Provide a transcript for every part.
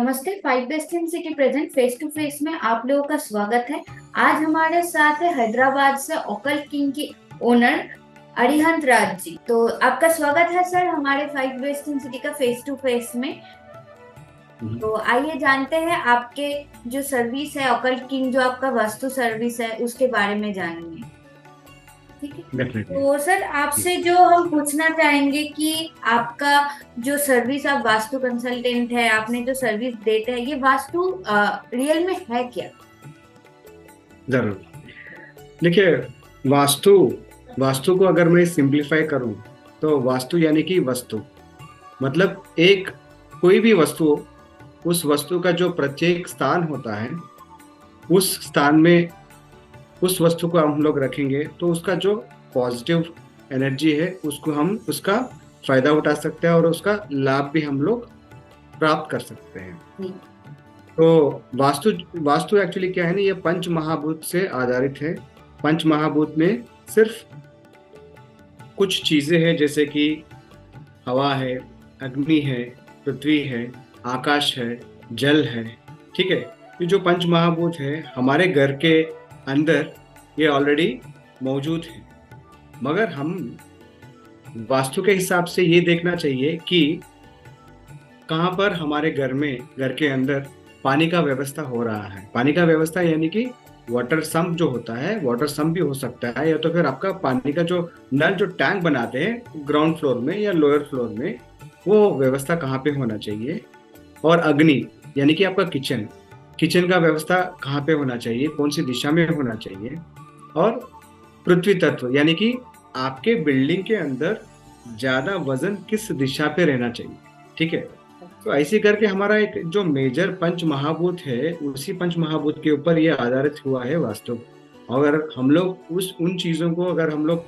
नमस्ते। Five destiny present face to face में आप लोगों का स्वागत है। आज हमारे साथ है हैदराबाद से ओकल किंग की ओनर अरिहंत राज जी। तो आपका स्वागत है सर हमारे फाइव डेस्टिन सिटी का फेस टू फेस में। तो आइए जानते हैं आपके जो सर्विस है ओकल किंग, जो आपका वास्तु सर्विस है उसके बारे में जानेंगे। ठीक है। डेफिनेटली। तो सर जी। आपसे जो हम पूछना चाहेंगे कि आपका जो सर्विस, आप वास्तु कंसल्टेंट है, आपने जो सर्विस देते हैं, ये वास्तु रियल में है क्या? जरूर। देखिए, वास्तु वास्तु को अगर मैं सिंप्लीफाई करूं तो वास्तु यानी कि वस्तु, मतलब एक कोई भी वस्तु हो, उस वस्तु का जो प्रत्येक स्थान होता है, उस स्थान में उस वस्तु को हम लोग रखेंगे तो उसका जो पॉजिटिव एनर्जी है उसको हम उसका फायदा उठा सकते हैं और उसका लाभ भी हम लोग प्राप्त कर सकते हैं। जी। तो वास्तु वास्तु एक्चुअली क्या है ना, ये पंच महाभूत से आधारित है। पंच महाभूत में सिर्फ कुछ चीजें हैं, जैसे कि हवा है, अग्नि है, पृथ्वी है, आकाश है, जल है। ठीक है। ये जो पंच महाभूत है हमारे घर के अंदर, ये ऑलरेडी मौजूद है। मगर हम वास्तु के हिसाब से ये देखना चाहिए कि कहाँ पर हमारे घर के अंदर पानी का व्यवस्था हो रहा है। पानी का व्यवस्था यानी कि वाटर सम्प जो होता है, वाटर सम्प भी हो सकता है, या तो फिर आपका पानी का जो नल, जो टैंक बनाते हैं ग्राउंड फ्लोर में या लोअर फ्लोर में, वो व्यवस्था कहाँ पे होना चाहिए। और अग्नि यानी कि आपका किचन, किचन का व्यवस्था कहाँ पे होना चाहिए, कौन सी दिशा में होना चाहिए। और पृथ्वी तत्व यानी कि आपके बिल्डिंग के अंदर ज्यादा वजन किस दिशा पे रहना चाहिए। ठीक है। तो ऐसे करके हमारा एक जो मेजर पंच महाभूत है, उसी पंच महाभूत के ऊपर ये आधारित हुआ है वास्तु। अगर हम लोग उस उन चीजों को अगर हम लोग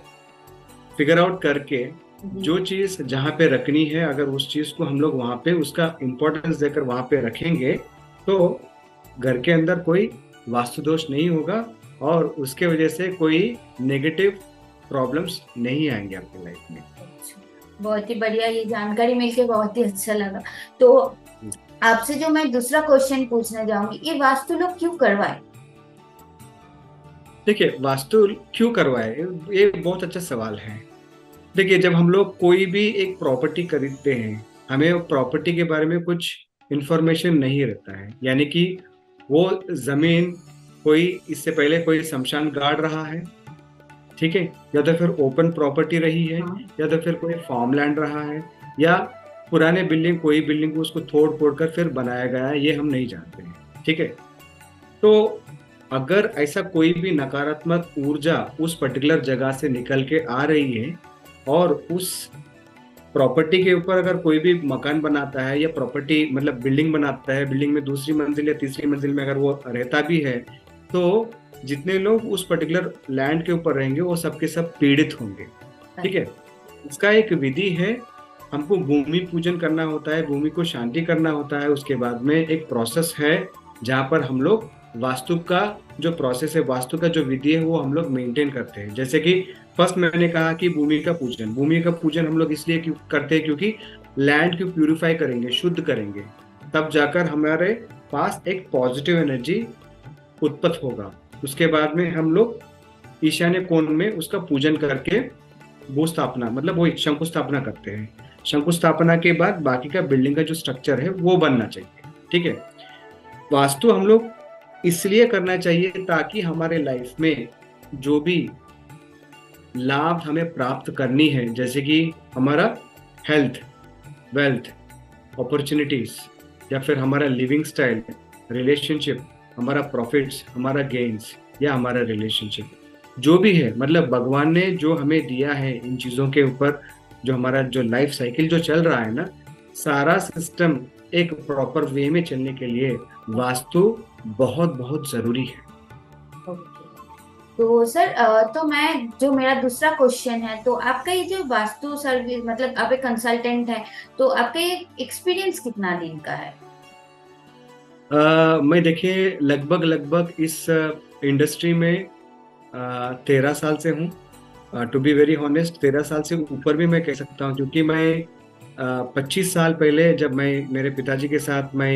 फिगर आउट करके, जी। जो चीज जहाँ पे रखनी है, अगर उस चीज को हम लोग वहां पे उसका इम्पोर्टेंस देकर वहां पे रखेंगे, तो घर के अंदर कोई वास्तु दोष नहीं होगा और उसके वजह से कोई नेगेटिव प्रॉब्लम्स नहीं आएंगे आपकी लाइफ में। अच्छा, बहुत ही बढ़िया, ये जानकारी मिलके बहुत ही अच्छा लगा। तो आपसे जो मैं दूसरा क्वेश्चन पूछना चाहूंगी, ये वास्तु लोग क्यों करवाए? देखिए, वास्तु क्यों करवाए, ये बहुत अच्छा सवाल है। देखिए, जब हम लोग कोई भी एक प्रॉपर्टी खरीदते हैं, हमें प्रॉपर्टी के बारे में कुछ इंफॉर्मेशन नहीं रहता है। यानी कि वो जमीन कोई इससे पहले कोई शमशान गाड़ रहा है, ठीक है, या तो फिर ओपन प्रॉपर्टी रही है, हाँ। या तो फिर कोई फार्म लैंड रहा है, या पुराने बिल्डिंग, कोई बिल्डिंग को उसको तोड़ फोड़ कर फिर बनाया गया है, ये हम नहीं जानते हैं। ठीक है। तो अगर ऐसा कोई भी नकारात्मक ऊर्जा उस पर्टिकुलर जगह से निकल के आ रही है और उस प्रॉपर्टी के ऊपर अगर कोई भी मकान बनाता है या प्रॉपर्टी मतलब बिल्डिंग बनाता है, बिल्डिंग में दूसरी मंजिल या तीसरी मंजिल में अगर वो रहता भी है, तो जितने लोग उस पर्टिकुलर लैंड के ऊपर रहेंगे वो सबके सब पीड़ित होंगे। ठीक है। इसका एक विधि है, हमको भूमि पूजन करना होता है, भूमि को शांति करना होता है। उसके बाद में एक प्रोसेस है जहाँ पर हम लोग वास्तु का जो प्रोसेस है, वास्तु का जो विधि है, वो हम लोग मेंटेन करते हैं। जैसे कि फर्स्ट मैंने कहा कि भूमि का पूजन हम लोग इसलिए क्यों करते हैं, क्योंकि लैंड को प्यूरिफाई करेंगे, शुद्ध करेंगे, तब जाकर हमारे पास एक पॉजिटिव एनर्जी उत्पन्न होगा। उसके बाद में हम लोग ईशान्य कोण में उसका पूजन करके भू स्थापना, मतलब वो शंकुस्थापना करते हैं। शंकुस्थापना के बाद बाकी का बिल्डिंग का जो स्ट्रक्चर है वो बनना चाहिए। ठीक है। वास्तु हम लोग इसलिए करना चाहिए ताकि हमारे लाइफ में जो भी लाभ हमें प्राप्त करनी है, जैसे कि हमारा हेल्थ, वेल्थ, अपॉर्चुनिटीज, या फिर हमारा लिविंग स्टाइल, रिलेशनशिप, हमारा प्रॉफिट्स, हमारा गेन्स, या हमारा रिलेशनशिप, जो भी है, मतलब भगवान ने जो हमें दिया है इन चीज़ों के ऊपर, जो हमारा जो लाइफ साइकिल जो चल रहा है ना, सारा सिस्टम एक प्रॉपर वे में चलने के लिए वास्तु बहुत बहुत जरूरी है। ओके। तो सर तो मैं जो मेरा दूसरा क्वेश्चन है, तो आपका ये जो वास्तु सर्विस, मतलब आप एक कंसल्टेंट है, तो आपका ये एक्सपीरियंस कितना दिन का है? मैं देखिए लगभग लगभग इस इंडस्ट्री में 13 साल से हूँ। टू बी वेरी ऑनेस्ट, 13 साल से ऊपर भी मैं कह सकता हूँ, क्योंकि मैं 25 साल पहले जब मैं मेरे पिताजी के साथ मैं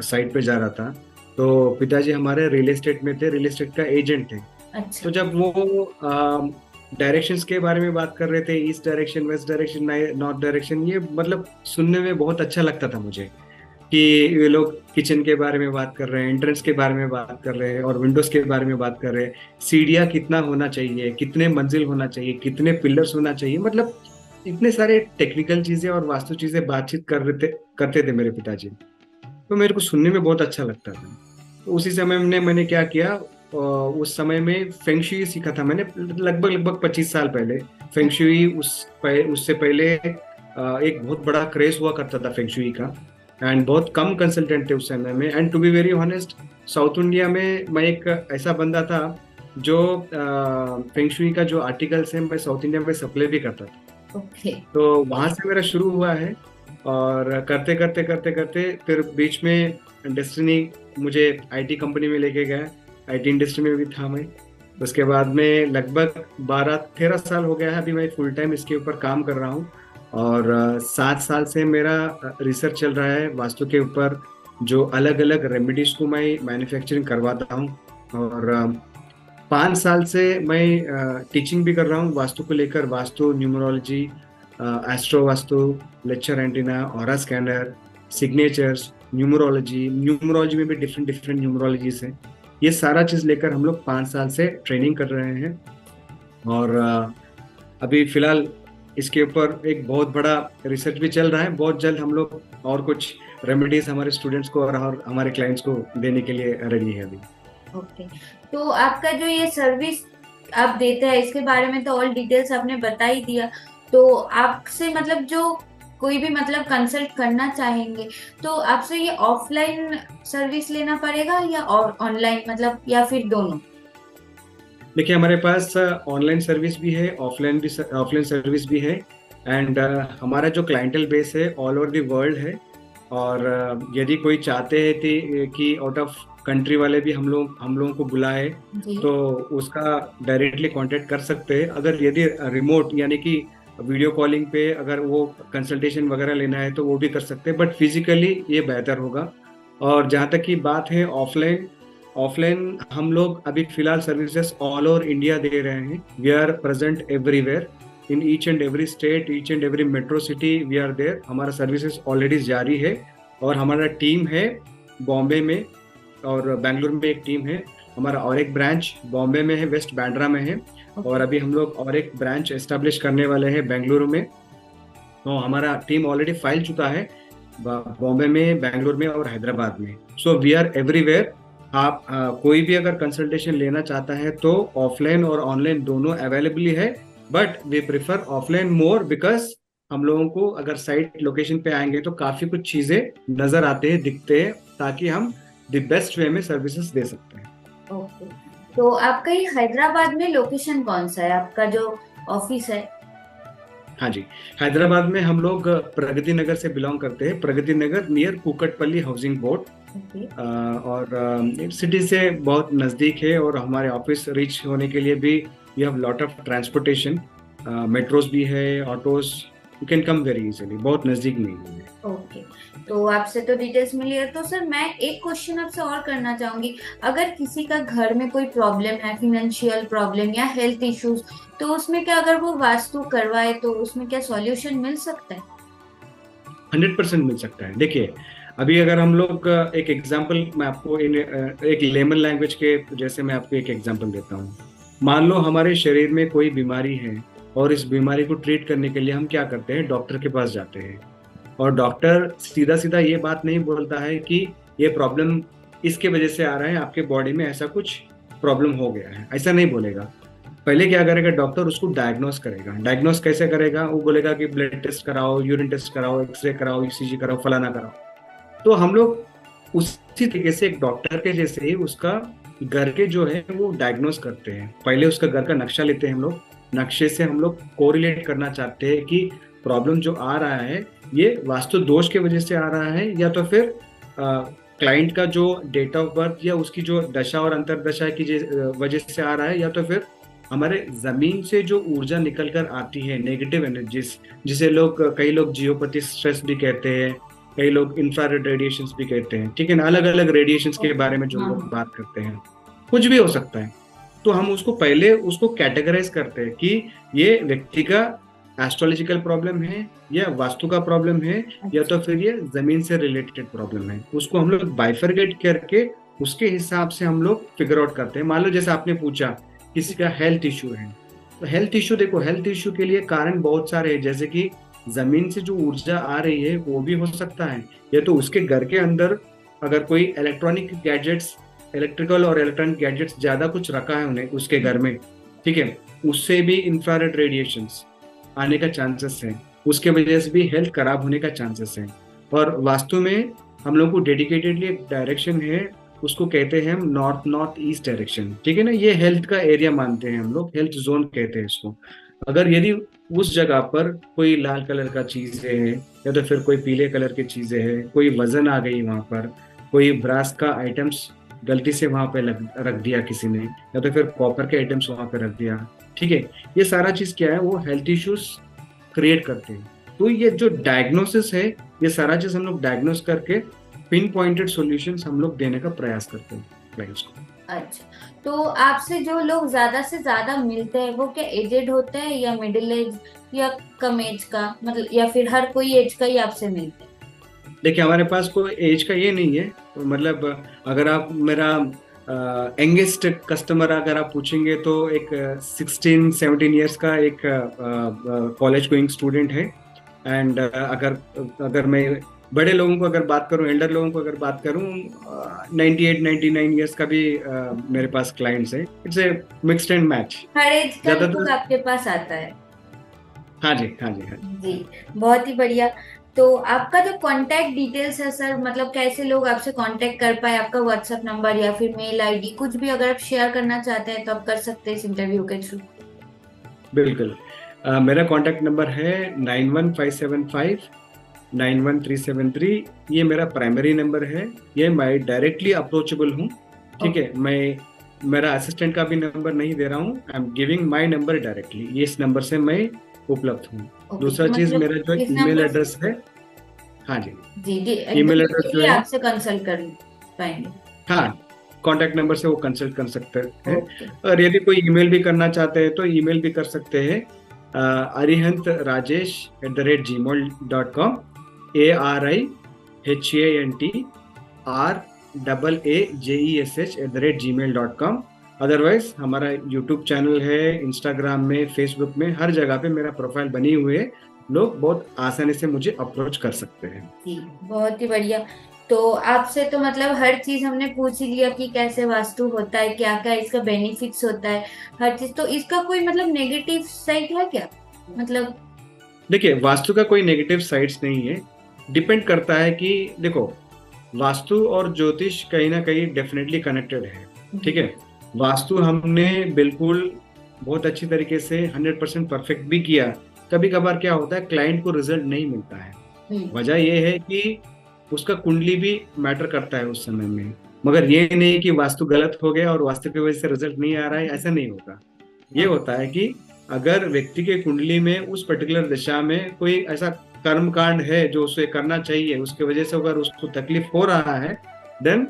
साइट पे जा रहा था, तो पिताजी हमारे रियल एस्टेट में थे, रियल एस्टेट का एजेंट थे। अच्छा। तो जब वो डायरेक्शंस के बारे में बात कर रहे थे, east direction, west direction, north direction, ये मतलब सुनने में बहुत अच्छा लगता था मुझे कि ये लोग किचन के बारे में बात कर रहे हैं, एंट्रेंस के बारे में बात कर रहे हैं और विंडोज के बारे में बात कर रहे हैं। सीढ़ियाँ कितना होना चाहिए, कितने मंजिल होना चाहिए, कितने पिलर्स होना चाहिए, मतलब इतने सारे टेक्निकल चीजें और वास्तु चीजें बातचीत करते थे मेरे पिताजी। तो मेरे को सुनने में बहुत अच्छा लगता था। तो उसी समय में मैंने क्या किया, उस समय में फेंगशुई सीखा था मैंने, लगभग लगभग 25 साल पहले। फेंगशुई उससे पहले एक बहुत बड़ा क्रेज हुआ करता था फेंगशुई का, एंड बहुत कम कंसल्टेंट थे उस समय में। And to be very honest, South India में मैं एक ऐसा बंदा था जो फेंगशुई का जो आर्टिकल्स है मैं साउथ इंडिया में सप्लाई भी करता था। ओके। तो वहां से मेरा शुरू हुआ है, और करते करते करते करते फिर बीच में डेस्टिनी मुझे आईटी कंपनी में लेके गया। आईटी इंडस्ट्री में भी था मैं। उसके बाद में लगभग 12-13 साल हो गया है अभी मैं फुल टाइम इसके ऊपर काम कर रहा हूँ। और 7 साल से मेरा रिसर्च चल रहा है वास्तु के ऊपर, जो अलग अलग रेमेडीज को मैं मैन्युफैक्चरिंग करवाता हूँ। और 5 साल से मैं टीचिंग भी कर रहा हूँ वास्तु को लेकर, vastu, numerology, astro vastu, lecture antenna, aura scanner, signatures, numerology में भी डिफरेंट डिफरेंट न्यूमरोलॉजीज हैं। ये सारा चीज़ लेकर हम लोग 5 साल से ट्रेनिंग कर रहे हैं। और अभी फिलहाल इसके ऊपर एक बहुत बड़ा रिसर्च भी चल रहा है। बहुत जल्द हम लोग और कुछ रेमेडीज हमारे स्टूडेंट्स को और हमारे क्लाइंट्स को देने के लिए रेडी है अभी। ओके। तो आपका जो ये सर्विस आप देते हैं इसके बारे में तो ऑल डिटेल्स आपने बता ही दिया। तो आपसे मतलब जो कोई भी मतलब कंसल्ट करना चाहेंगे तो आपसे ये ऑफलाइन सर्विस लेना पड़ेगा या ऑनलाइन, मतलब या फिर दोनों? देखिए, हमारे पास ऑनलाइन सर्विस भी है, ऑफलाइन सर्विस भी है। एंड हमारा जो क्लाइंटल बेस है ऑल ओवर द वर्ल्ड है। और यदि कोई चाहते हैं कि आउट ऑफ कंट्री वाले भी हम लोगों को बुलाए, जी। तो उसका डायरेक्टली कांटेक्ट कर सकते हैं। अगर यदि रिमोट यानी कि वीडियो कॉलिंग पे अगर वो कंसल्टेशन वगैरह लेना है तो वो भी कर सकते हैं, बट फिजिकली ये बेहतर होगा। और जहाँ तक की बात है ऑफलाइन, हम लोग अभी फिलहाल सर्विसेज ऑल ओवर इंडिया दे रहे हैं। We are present everywhere, in each and every state, each and every metro city we are there. हमारा सर्विसेज ऑलरेडी जारी है। और हमारा टीम है बॉम्बे में और बेंगलुरु में एक टीम है हमारा, और एक ब्रांच बॉम्बे में है, वेस्ट बांद्रा में है। और अभी हम लोग और एक ब्रांच एस्टेब्लिश करने वाले हैं बेंगलुरु में। तो हमारा टीम ऑलरेडी फैल चुका है बॉम्बे में, बेंगलुरु में और हैदराबाद में। So we are everywhere. आप कोई भी अगर कंसल्टेशन लेना चाहता है तो ऑफलाइन और ऑनलाइन दोनों अवेलेबल है, but we prefer offline more because हम लोगों को अगर साइट लोकेशन पे आएंगे तो काफी कुछ चीजें नजर आते हैं, दिखते हैं, ताकि हम द बेस्ट वे में सर्विसेज दे सकते हैं। ओके। तो आपका ये हैदराबाद में लोकेशन कौन सा है, आपका जो ऑफिस है? हाँ जी, हैदराबाद में हम लोग प्रगति नगर से बिलोंग करते हैं। Pragathi Nagar near Kukatpally housing board. Okay. और सिटी से बहुत नज़दीक है। और हमारे ऑफिस रीच होने के लिए भी we have lot of transportation, metros भी है, autos, you can come very easily, बहुत नज़दीक में ही है। ओके। तो आपसे तो डिटेल्स मिली है। तो सर मैं एक क्वेश्चन आपसे और करना चाहूंगी, अगर किसी का घर में कोई प्रॉब्लम है, फाइनेंशियल प्रॉब्लम या हेल्थ इश्यूज, तो उसमें क्या अगर वो वास्तु करवाए तो उसमें क्या सॉल्यूशन मिल सकता है? 100% मिल सकता है। देखिए, अभी अगर हम लोग एक एग्जांपल मैं आपको एक लेमन लैंग्वेज के जैसे मैं आपको एक एग्जांपल देता हूँ। मान लो हमारे शरीर में कोई बीमारी है और इस बीमारी को ट्रीट करने के लिए हम क्या करते हैं, डॉक्टर के पास जाते हैं। और डॉक्टर सीधा सीधा ये बात नहीं बोलता है कि ये प्रॉब्लम इसके वजह से आ रहा है, आपके बॉडी में ऐसा कुछ प्रॉब्लम हो गया है, ऐसा नहीं बोलेगा। पहले क्या करेगा डॉक्टर, उसको डायग्नोस करेगा। डायग्नोस कैसे करेगा, वो बोलेगा कि ब्लड टेस्ट कराओ, यूरिन टेस्ट कराओ, एक्सरे कराओ, ईसीजी कराओ, फलाना कराओ। तो हम लोग उसी तरीके से एक डॉक्टर के जैसे ही उसका घर के जो है वो डायग्नोस करते हैं। पहले उसका घर का नक्शा लेते हैं हम लोग, नक्शे से हम लोग कोरिलेट करना चाहते हैं कि प्रॉब्लम जो आ रहा है ये वास्तु दोष के वजह से आ रहा है, या तो फिर क्लाइंट का जो डेट ऑफ बर्थ या उसकी जो दशा और अंतरदशा की वजह से आ रहा है, या तो फिर हमारे जमीन से जो ऊर्जा निकल कर आती है, नेगेटिव एनर्जीज, जिसे कई लोग जियोपैथिक स्ट्रेस भी कहते हैं, कई लोग इंफ्रारेड रेडिएशंस भी कहते हैं, ठीक है ना, अलग अलग रेडिएशंस के बारे में जो हाँ लोग हाँ। बात करते हैं, कुछ भी हो सकता है। तो हम उसको पहले उसको कैटेगराइज करते हैं कि ये व्यक्ति का एस्ट्रोलॉजिकल प्रॉब्लम है, या वास्तु का प्रॉब्लम है, या अच्छा। तो फिर ये जमीन से रिलेटेड प्रॉब्लम है। उसको हम लोग बाइफरगेट करके उसके हिसाब से हम लोग फिगर आउट करते हैं। मान लो जैसे आपने पूछा किसी का हेल्थ इश्यू है, तो हेल्थ इश्यू, देखो हेल्थ इश्यू के लिए कारण बहुत सारे हैं, जैसे कि जमीन से जो ऊर्जा आ रही है वो भी हो सकता है, या तो उसके घर के अंदर अगर कोई इलेक्ट्रॉनिक गैजेट्स, इलेक्ट्रिकल और इलेक्ट्रॉनिक गैजेट्स ज्यादा कुछ रखा है उन्हें उसके घर में, ठीक है, उससे भी इंफ्रारेड रेडिएशंस आने का चांसेस है, उसके वजह से भी हेल्थ खराब होने का चांसेस है। और वास्तु में हम लोग को डेडिकेटेडली एक डायरेक्शन है, उसको कहते हैं हम नॉर्थ नॉर्थ ईस्ट डायरेक्शन, ठीक है ना, ये हेल्थ का एरिया मानते हैं हम लोग, हेल्थ जोन कहते हैं इसको। अगर यदि उस जगह पर कोई लाल कलर का चीजें है, या तो फिर कोई पीले कलर की चीजें है, कोई वजन आ गई वहां पर, कोई ब्रास का आइटम्स गलती से वहां पे रख दिया किसी ने, या तो फिर कॉपर के आइटम्स वहां पे रख दिया, ठीक है, ये सारा चीज क्या है, वो हेल्थ इश्यूज क्रिएट करते हैं। तो ये जो डायग्नोसिस है, ये सारा चीज हम लोग डायग्नोस करके पिन पॉइंटेड सॉल्यूशंस हम लोग देने का प्रयास करते हैं क्लाइंट्स को। अच्छा, तो आपसे जो लोग ज्यादा से ज्यादा मिलते हैं वो क्या एजेड होते हैं या मिडिल एज या कम एज का, मतलब या फिर हर कोई एज का ही आपसे मिलते हैं? देखिए हमारे पास कोई एज का ये नहीं है, तो मतलब अगर आप मेरा यंगेस्ट कस्टमर अगर आप पूछेंगे तो एक 16-17 ईयर्स का एक कॉलेज गोइंग स्टूडेंट है। एंड अगर अगर मैं बड़े लोगों को अगर बात करूं, एल्डर लोगों को अगर बात करूं, 98-99 ईयर्स का भी मेरे पास क्लाइंट्स है। It's a mixed and match हर एज का लोग ज्यादातर। आपके पास आता है? हाँ जी, हाँ जी, हाँ जी। जी, बहुत ही बढ़िया। तो आपका जो कांटेक्ट डिटेल्स है सर, मतलब कैसे लोग आपसे कांटेक्ट कर पाए, आपका व्हाट्सएप नंबर या फिर मेल आईडी कुछ भी अगर आप शेयर करना चाहते हैं तो आप कर सकते हैं इस इंटरव्यू के थ्रू। बिल्कुल। मेरा कॉन्टैक्ट नंबर है 9157591373। ये मेरा प्राइमरी नंबर है, ये मैं डायरेक्टली अप्रोचेबल हूँ, ठीक है। मैं मेरा असिस्टेंट का भी नंबर नहीं दे रहा हूँ, I am giving my number directly, ये इस नंबर से मैं उपलब्ध हूँ। ओके, दूसरा चीज, मतलब मेरा जो इस ईमेल नंबर एड्रेस है, हाँ जी, जी जी ईमेल एकदम एड्रेस जो इजीली है, आपसे कंसल्ट कर पाएंगे। हाँ, कॉन्टैक्ट नंबर से वो कंसल्ट कर सकते हैं। ओके। और यदि कोई ईमेल भी करना चाहते हैं तो ईमेल भी कर सकते हैं, arihant@gmail.com, ARIHANTRAAJESH@gmail.com। अदरवाइज हमारा यूट्यूब चैनल है, इंस्टाग्राम में, फेसबुक में, हर जगह पे मेरा प्रोफाइल बनी हुई है, लोग बहुत आसानी से मुझे अप्रोच कर सकते हैं। जी, बहुत ही बढ़िया। तो आपसे तो मतलब हर चीज हमने पूछ ही लिया कि कैसे वास्तु होता है, क्या क्या इसका बेनिफिट्स होता है, हर चीज। तो इसका कोई मतलब नेगेटिव साइड है क्या, मतलब? देखिए वास्तु का कोई नेगेटिव साइड्स नहीं है, डिपेंड करता है कि देखो, वास्तु और ज्योतिष कहीं ना कहीं डेफिनेटली कनेक्टेड है, ठीक है। वास्तु हमने बिल्कुल बहुत अच्छी तरीके से 100% परफेक्ट भी किया, कभी कभार क्या होता है क्लाइंट को रिजल्ट नहीं मिलता है। वजह यह है कि उसका कुंडली भी मैटर करता है उस समय में, मगर ये नहीं कि वास्तु गलत हो गया और वास्तु की वजह से रिजल्ट नहीं आ रहा है, ऐसा नहीं होता। ये होता है कि अगर व्यक्ति के कुंडली में उस पर्टिकुलर दिशा में कोई ऐसा कर्म कांड है जो उसे करना चाहिए, उसकी वजह से अगर उसको तकलीफ हो रहा है, देन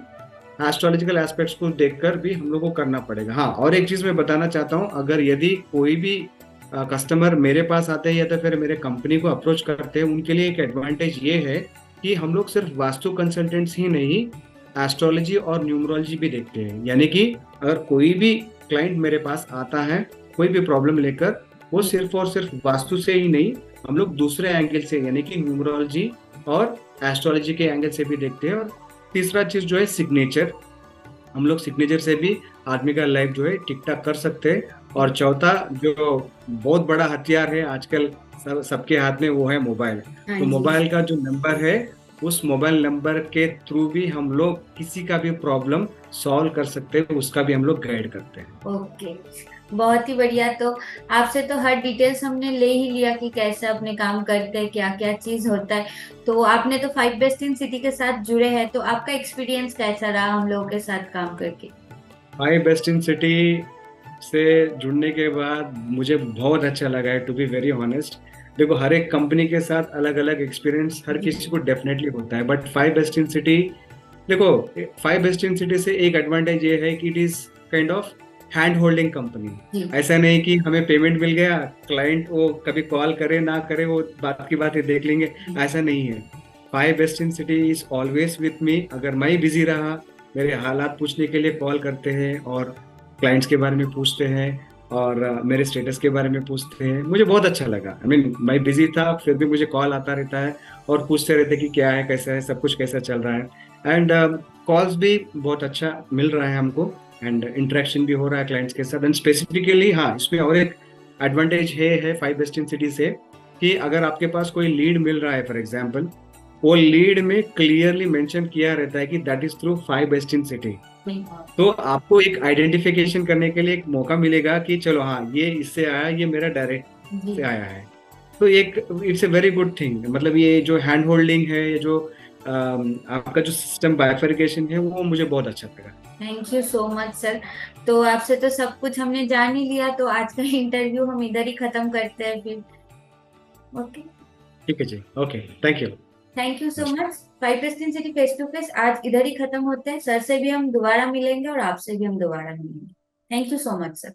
एस्ट्रोलॉजिकल एस्पेक्ट्स को देखकर भी हम लोग को करना पड़ेगा। हाँ, और एक चीज मैं बताना चाहता हूँ, अगर यदि कोई भी कस्टमर मेरे पास आते हैं या तो फिर मेरे कंपनी को अप्रोच करते हैं, उनके लिए एक एडवांटेज ये है कि हम लोग सिर्फ वास्तु कंसल्टेंट्स ही नहीं, एस्ट्रोलॉजी और न्यूमरोलॉजी भी देखते हैं। यानी कि अगर कोई भी क्लाइंट मेरे पास आता है कोई भी प्रॉब्लम लेकर, वो सिर्फ और सिर्फ वास्तु से ही नहीं, हम लोग दूसरे एंगल से यानी कि न्यूमरोलॉजी और एस्ट्रोलॉजी के एंगल से भी देखते हैं। और तीसरा चीज जो है सिग्नेचर, हम लोग सिग्नेचर से भी आदमी का लाइफ जो है ठीक ठाक कर सकते हैं। और चौथा जो बहुत बड़ा हथियार है आजकल सबके हाथ में, वो है मोबाइल। तो मोबाइल का जो नंबर है, उस मोबाइल नंबर के थ्रू भी हम लोग किसी का भी प्रॉब्लम सॉल्व कर सकते हैं, उसका भी हम लोग गाइड करते हैं। ओके, बहुत ही बढ़िया। तो आपसे तो हर डिटेल्स हमने ले ही लिया कि कैसे अपने काम करते हैं, क्या क्या चीज होता है। तो आपने तो 5 बेस्ट इन सिटी के साथ जुड़े हैं, तो आपका एक्सपीरियंस कैसा रहा हम लोगों के साथ काम करके? 5 बेस्ट इन सिटी से जुड़ने के बाद मुझे बहुत अच्छा लगा है, टू बी वेरी ऑनेस्ट। देखो, हर एक कंपनी के साथ अलग अलग एक्सपीरियंस हर किसी को डेफिनेटली होता है, but five best in city, देखो, फाइव बेस्ट इन सिटी से एक एडवांटेज ये है कि it is kind of hand holding company. ऐसा नहीं कि हमें पेमेंट मिल गया, क्लाइंट वो कभी कॉल करे ना करे वो बात की बात है देख लेंगे, ऐसा नहीं है। Five best in city is always with me. अगर मैं बिजी रहा, मेरे हालात पूछने के लिए कॉल करते हैं और क्लाइंट्स के बारे में पूछते हैं और मेरे स्टेटस के बारे में पूछते हैं। मुझे बहुत अच्छा लगा। आई मीन मैं बिजी था फिर भी मुझे कॉल आता रहता है और पूछते रहते कि क्या है, कैसा है, सब कुछ कैसा चल रहा है। एंड कॉल्स भी बहुत अच्छा मिल रहा है हमको एंड इंटरेक्शन भी हो रहा है क्लाइंट्स के साथ। एंड स्पेसिफिकली हाँ, इसमें और एक एडवांटेज है फाइव बेस्ट इन सिटी से, कि अगर आपके पास कोई लीड मिल रहा है फॉर एग्जाम्पल, वो लीड में क्लियरली मेंशन किया रहता है कि that is through five best in city. तो आपको एक आइडेंटिफिकेशन करने के लिए एक मौका मिलेगा कि चलो हाँ, ये इससे आया, ये मेरा डायरेक्ट से आया है। तो एक it's a very good thing. मतलब ये जो हैंड होल्डिंग है, ये जो आपका जो सिस्टम बाइफरकेशन है, वो मुझे बहुत अच्छा लगा। Thank you so much sir. तो आपसे तो सब कुछ हमने जान ही लिया, तो आज का इंटरव्यू हम इधर ही खत्म करते हैं फिर। ओके, ठीक है जी, okay, thank you. Thank you so much. Five best in city face to face आज इधर ही खत्म होते हैं। सर से भी हम दोबारा मिलेंगे और आपसे भी हम दोबारा मिलेंगे। Thank you so much sir.